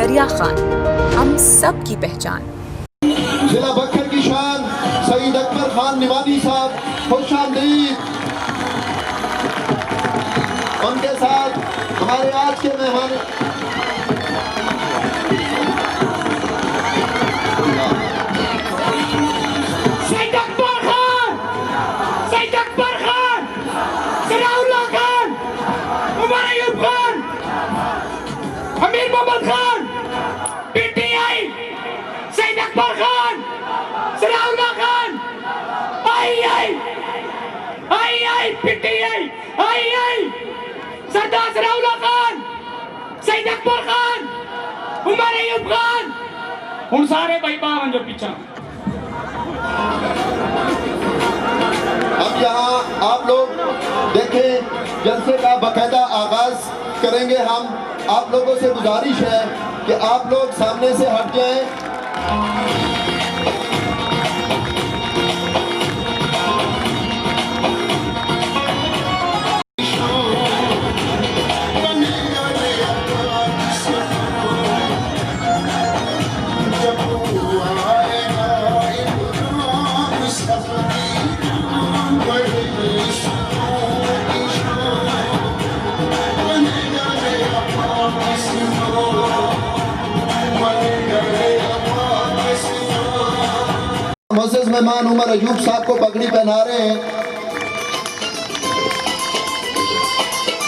दरिया खान, हम सब की पहचान। जिला बक्खर की शान सईद अकबर खान निवादी साहब, खुश आमदीद। उनके साथ हमारे आज के मेहमान सईद अकबर खान, सईद अकबर खान, सनाउल्लाह खान, उमर अयूब खान, अमीर मोहम्मद खान, पीटीआई, सईद अकबर खान, सनाउल्लाह खान, आई पीटीआई, आई सरदार सनाउल्लाह खान, सईद अकबर खान, उमर अयूब खान। हुण सारे भाई बावन जो पीछा। अब यहाँ आप लोग देखें, जलसे का बाकायदा आगाज करेंगे हम। आप लोगों से गुजारिश है कि आप लोग सामने से हट जाएं। मोअज़्ज़ज़ मेहमान उमर अयूब साहब को पगड़ी पहना रहे हैं।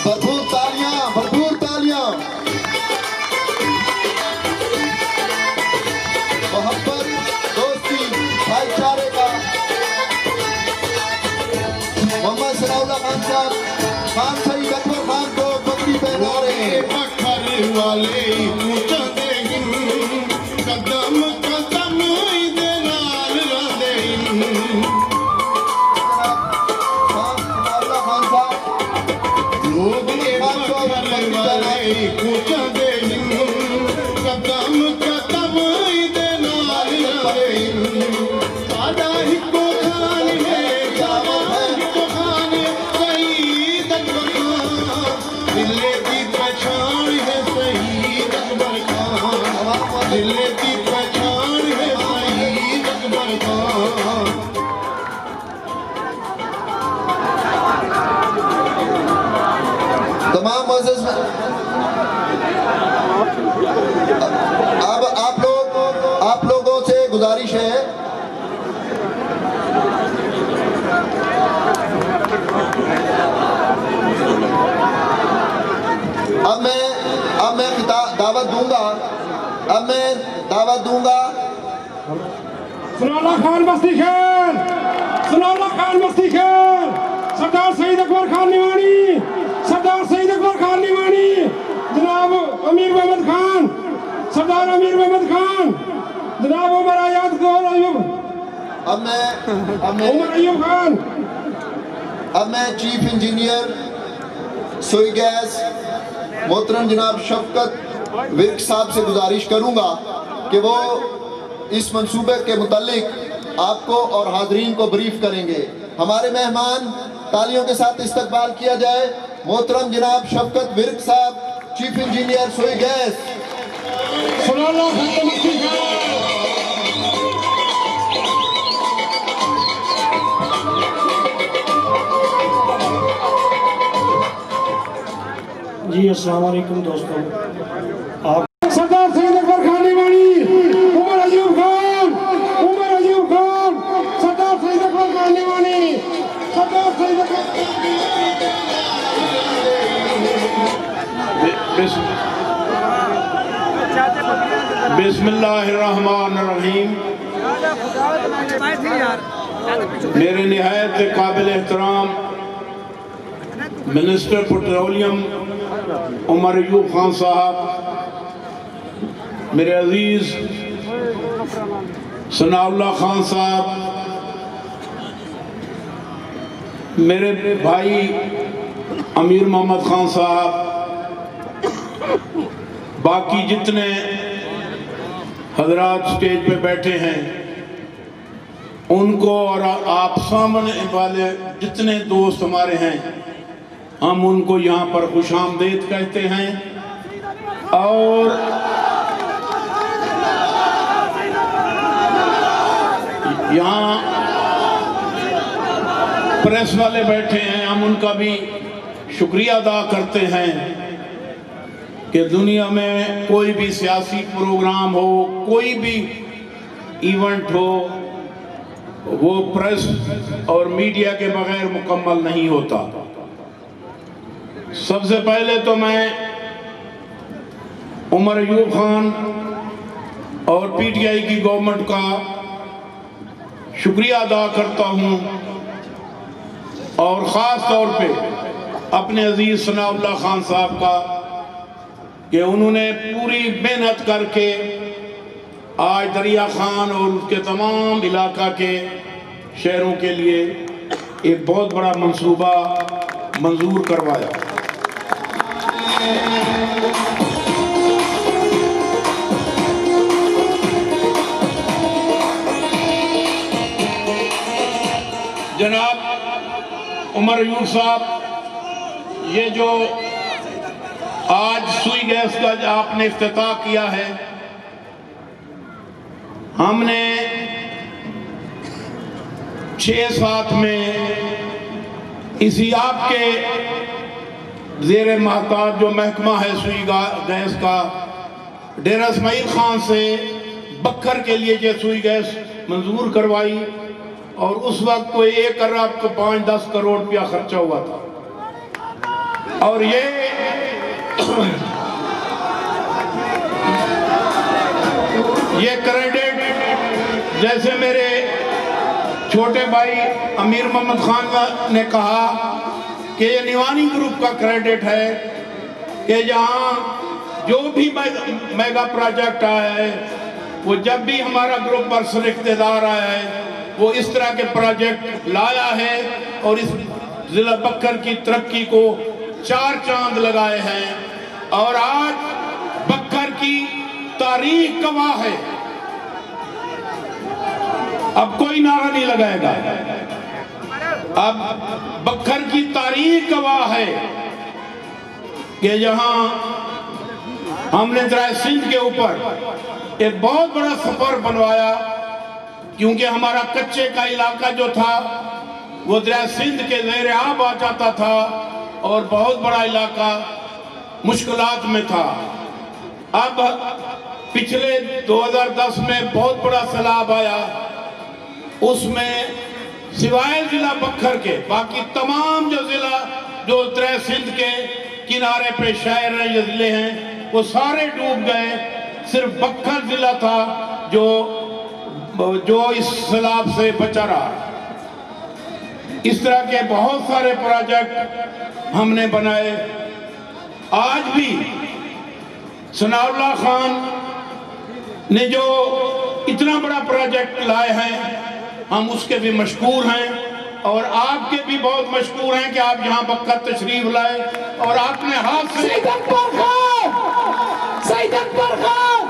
भरपूर तालियां, भरपूर तालियां। मोहब्बत, दोस्ती, भाईचारे का मोहम्मद सनाउल्लाह खान साहब, खान सईद अकबर खान को पगड़ी पहना रहे हैं। तमाम मोअज़्ज़ज़ अब आप लोगों से गुजारिश है, अब मैं दावत दूंगा। सनाउल्लाह खान मस्ती खेल, सनाउल्लाह खान मस्ती खेल, सरदार सईद अकबर खान निवानी, सरदार सईद अकबर खान निवानी, जनाब अमीर मोहम्मद खान, सरदार अमीर मोहम्मद खान, जनाब उमर अयूब, उमर अयूब खान। अब मैं चीफ इंजीनियर सोई गैस मोहतरम जनाब शफकत विर्क साहब से गुजारिश करूंगा कि वो इस मंसूबे के मुतालिक आपको और हाजरीन को ब्रीफ करेंगे। हमारे मेहमान तालियों के साथ इस्तकबाल किया जाए। मोहतरम जनाब शफकत विर्क साहब, चीफ इंजीनियर सोई गैस। जी अस्सलाम वालेकुम दोस्तों, आप सरदार सईद अकबर खान निवानी, उमर अयूब खान, सरदार सईद अकबर खान निवानी, सरदार सईद अकबर। बिस्मिल्लाहिर्रहमानिर्रहीम। मेरे निहायत काबिल एहतराम मिनिस्टर पेट्रोलियम उमर अयूब खान साहब, मेरे अजीज सनाउल्लाह खान साहब, मेरे भाई अमीर मोहम्मद खान साहब, बाकी जितने हजरात स्टेज पे बैठे हैं उनको, और आप सामने वाले जितने दोस्त हमारे हैं, हम उनको यहाँ पर खुशामदीद कहते हैं। और यहाँ प्रेस वाले बैठे हैं, हम उनका भी शुक्रिया अदा करते हैं कि दुनिया में कोई भी सियासी प्रोग्राम हो, कोई भी इवेंट हो, वो प्रेस और मीडिया के बगैर मुकम्मल नहीं होता। सबसे पहले तो मैं उमर अयूब खान और पीटीआई की गवर्नमेंट का शुक्रिया अदा करता हूं और ख़ास तौर पे अपने अजीज़ सनाउल्लाह खान साहब का कि उन्होंने पूरी मेहनत करके आज दरिया खान और उसके तमाम इलाका के शहरों के लिए एक बहुत बड़ा मंसूबा मंजूर करवाया। जनाब उमर अयूब साहब, ये जो आज सुई गैस का आपने इफ्तिताह किया है, हमने 6-7 में इसी आपके ज़ेरे महताब जो महकमा है सुई गैस का, डेरा इस्माइल खान से बक्कर के लिए ये सुई गैस मंजूर करवाई और उस वक्त कोई 1 अरब को 5-10 करोड़ रुपया खर्चा हुआ था। और ये क्रेडिट जैसे मेरे छोटे भाई अमीर मोहम्मद खान ने कहा कि ये निवानी ग्रुप का क्रेडिट है कि जहाँ जो भी मेगा प्रोजेक्ट आया है, वो जब भी हमारा ग्रुप पर सर इख्तियार आया है, वो इस तरह के प्रोजेक्ट लाया है और इस जिला बक्कर की तरक्की को 4 चांद लगाए हैं। और आज बक्कर की तारीख गवाह है, अब कोई नारा नहीं लगाएगा, अब बक्कर की तारीख गवाह है कि यहाँ हमने दरिया सिंध के ऊपर एक बहुत बड़ा सफर बनवाया, क्योंकि हमारा कच्चे का इलाका जो था वो दरिया सिंध के ज़ेरे आब आ जाता था और बहुत बड़ा इलाका मुश्किलात में था। अब पिछले 2010 में बहुत बड़ा सैलाब आया, उसमें सिवाय जिला बक्खर के बाकी तमाम जो जिला जो दरिया सिंध के किनारे पे शहर हैं या जिले हैं वो सारे डूब गए। सिर्फ बक्खर जिला था जो इस सैलाब से बचा रहा। इस तरह के बहुत सारे प्रोजेक्ट हमने बनाए। आज भी सनाउल्लाह खान ने जो इतना बड़ा प्रोजेक्ट लाए हैं, हम उसके भी मशकूर हैं और आपके भी बहुत मशकूर हैं कि आप यहाँ बक्कर तशरीफ लाए और आपने हाथ से सईद अकबर खान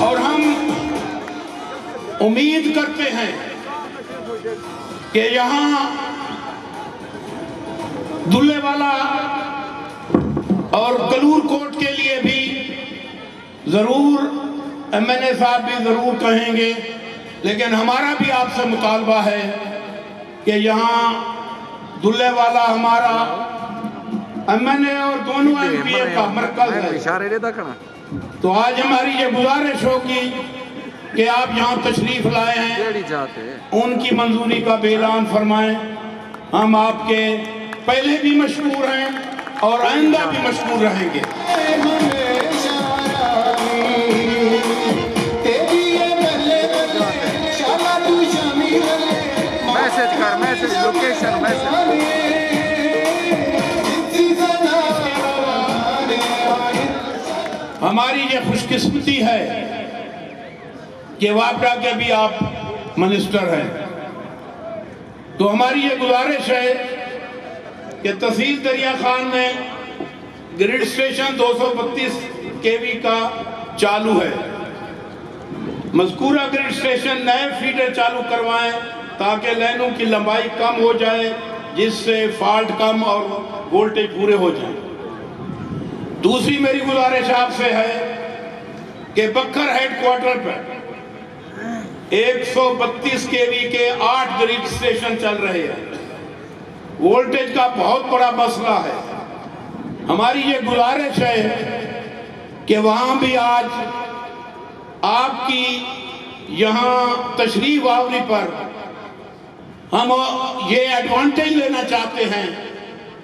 और हम उम्मीद करते हैं कि यहाँ दुल्लेवाला और कलूर कोट के लिए भी जरूर एमएनए साहब भी जरूर कहेंगे, लेकिन हमारा भी आपसे मुतालबा है कि यहाँ दुल्लेवाला हमारा एमएनए और दोनों एमपीए का मरकज है। तो आज हमारी ये गुजारिश होगी कि आप यहाँ तशरीफ लाए हैं, उनकी मंजूरी का भी ऐलान फरमाएं। हम आपके पहले भी मशहूर हैं और आइंदा भी मशहूर रहेंगे। मैसेज लोकेशन हमारी ये खुशकिस्मती है कि वापडा के भी आप मिनिस्टर हैं। तो हमारी ये गुजारिश है कि तहसील दरिया खान में ग्रिड स्टेशन 232 केवी का चालू है। मज़कूरा ग्रिड स्टेशन नए फीडर चालू करवाएं ताकि लाइनों की लंबाई कम हो जाए, जिससे फॉल्ट कम और वोल्टेज पूरे हो जाए। दूसरी मेरी गुजारिश आपसे है कि बक्खर हेडक्वार्टर पर 132 केवी के 8 ग्रिड स्टेशन चल रहे हैं। वोल्टेज का बहुत बड़ा मसला है। हमारी ये गुजारिश है कि वहां भी आज आपकी यहाँ तशरीफ आवरी पर हम ये एडवांटेज लेना चाहते हैं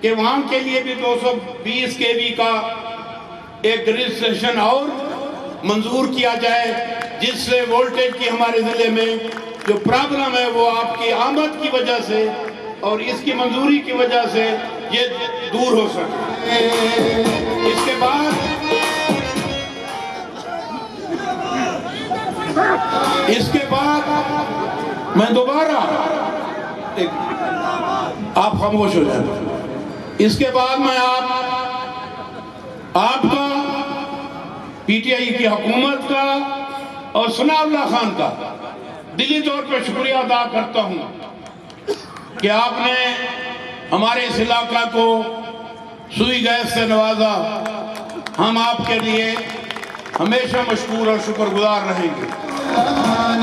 कि वहां के लिए भी 220 केवी का एक ग्रिड स्टेशन और मंजूर किया जाए, जिससे वोल्टेज की हमारे जिले में जो प्रॉब्लम है वो आपकी आमद की वजह से और इसकी मंजूरी की वजह से ये दूर हो सके। इसके बाद मैं दोबारा आप खामोश हो जाए। इसके बाद मैं आपका पीटीआई की हुकूमत का और सनाउल्लाह खान का दिली तौर पर शुक्रिया अदा करता हूं कि आपने हमारे इस इलाका को सुई गैस से नवाजा। हम आपके लिए हमेशा मशकूर और शुक्रगुजार रहेंगे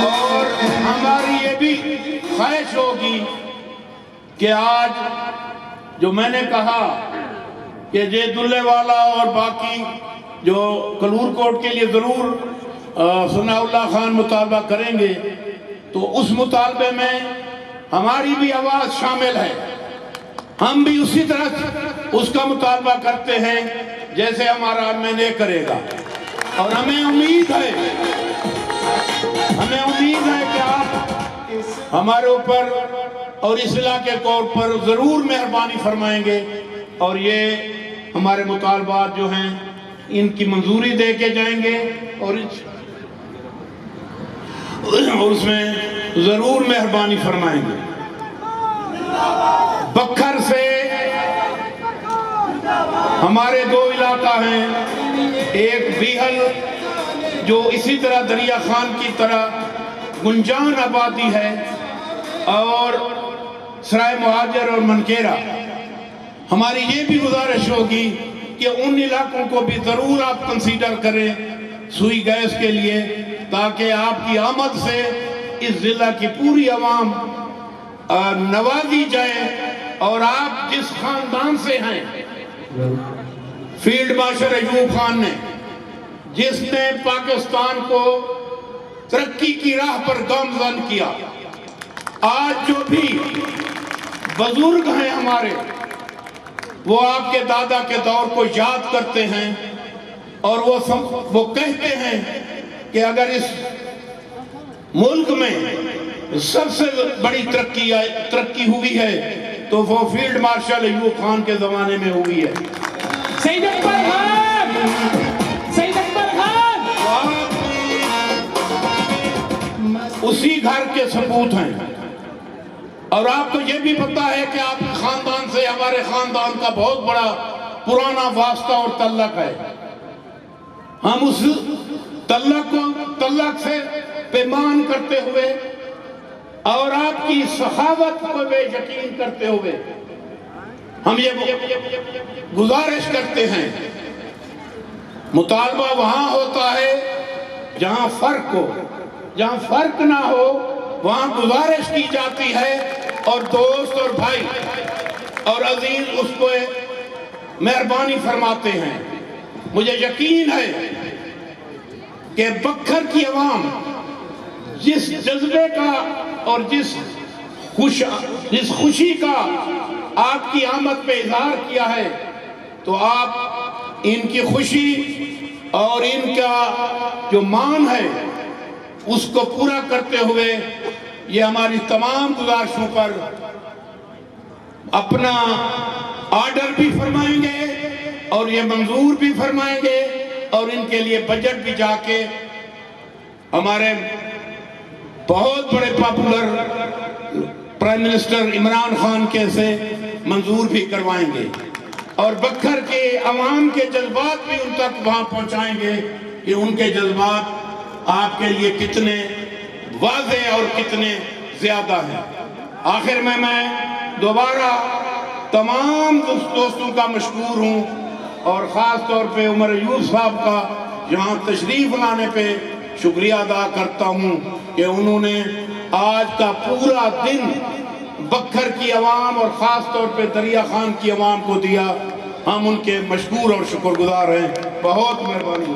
और हमारी ये भी ख्वाहिश होगी कि आज जो मैंने कहा कि जे दुल्लेवाला और बाकी जो कलूर कोर्ट के लिए ज़रूर सनाउल्लाह खान मुतालबा करेंगे, तो उस मुतालबे में हमारी भी आवाज़ शामिल है। हम भी उसी तरह उसका मुतालबा करते हैं जैसे हमारा एमएनए करेगा और हमें उम्मीद है कि आप हमारे ऊपर और इस इलाके के ऊपर ज़रूर मेहरबानी फरमाएंगे और ये हमारे मुतालबात जो हैं इनकी मंजूरी दे के जाएंगे और उसमें ज़रूर मेहरबानी फरमाएंगे। बक्खर से हमारे दो इलाका हैं, एक बीहल जो इसी तरह दरिया खान की तरह गुंजान आबादी है और सराय मुहाजिर और मनकेरा। हमारी ये भी गुजारिश होगी कि उन इलाकों को भी ज़रूर आप कंसीडर करें सुई गैस के लिए, ताकि आपकी आमद से इस ज़िला की पूरी आवाम नवाजी जाए और आप जिस खानदान से हैं, फील्ड मार्शल अयूब खान ने जिसने पाकिस्तान को तरक्की की राह पर गामज़न किया, आज जो भी बुजुर्ग हैं हमारे वो आपके दादा के दौर को याद करते हैं और वो कहते हैं कि अगर इस मुल्क में सबसे बड़ी तरक्की हुई है तो वो फील्ड मार्शल अयूब खान के जमाने में हुई है। सईद अकबर खान, सईद अकबर खान उसी घर के सबूत हैं। और आपको ये भी पता है कि आप खानदान से हमारे खानदान का बहुत बड़ा पुराना वास्ता और तल्लक है। हम उस तल्लक से पैमान करते हुए और आपकी सखावत को बेयकीन करते हुए हम ये गुजारिश करते हैं, मुतालबा वहां होता है जहां फर्क हो, जहां फर्क ना हो वहां गुजारिश की जाती है और दोस्त और भाई और अजीज उसको मेहरबानी फरमाते हैं। मुझे यकीन है कि बक्खर की आवाम जिस जज्बे का और जिस खुशी का आपकी आमद पे इजहार किया है, तो आप इनकी खुशी और इनका जो मान है उसको पूरा करते हुए ये हमारी तमाम गुजारिशों पर अपना ऑर्डर भी फरमाएंगे और ये मंजूर भी फरमाएंगे और इनके लिए बजट भी जाके हमारे बहुत बड़े popular prime minister Imran Khan के से मंजूर भी करवाएंगे और बक्खर के अवाम के जज्बात भी उन तक वहां पहुंचाएंगे कि उनके जज्बात आपके लिए कितने वाज़े और कितने ज्यादा हैं। आखिर में मैं दोबारा तमाम दोस्तों का मशकूर हूं और ख़ास तौर पे उमर अयूब साहब का यहाँ तशरीफ लाने पे शुक्रिया अदा करता हूँ कि उन्होंने आज का पूरा दिन बक्खर की आवाम और ख़ास तौर पे दरिया खान की आवाम को दिया। हम उनके मशकूर और शुक्रगुजार हैं। बहुत मेहरबानी।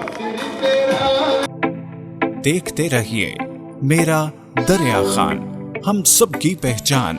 देखते रहिए मेरा दरिया खान, हम सबकी पहचान।